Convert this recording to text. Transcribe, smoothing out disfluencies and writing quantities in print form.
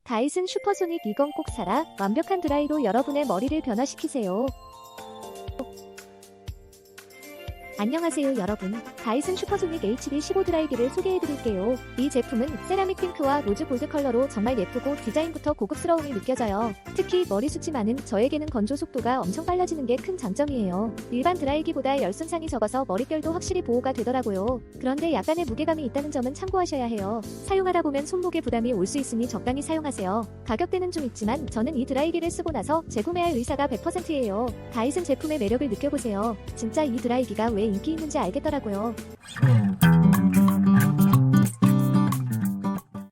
다이슨 슈퍼소닉 이건 꼭 사라. 완벽한 드라이로 여러분의 머리를 변화시키세요. 안녕하세요 여러분. 다이슨 슈퍼소닉 HD15 드라이기를 소개해드릴게요. 이 제품은 세라믹 핑크와 로즈 골드 컬러로 정말 예쁘고 디자인부터 고급스러움이 느껴져요. 특히 머리숱이 많은 저에게는 건조 속도가 엄청 빨라지는 게 큰 장점이에요. 일반 드라이기보다 열 손상이 적어서 머릿결도 확실히 보호가 되더라고요. 그런데 약간의 무게감이 있다는 점은 참고하셔야 해요. 사용하다 보면 손목에 부담이 올 수 있으니 적당히 사용하세요. 가격대는 좀 있지만 저는 이 드라이기를 쓰고 나서 재구매할 의사가 100%예요. 다이슨 제품의 매력을 느껴보세요. 진짜 이 드라이기가 왜 인기 있는지 알겠더라고요.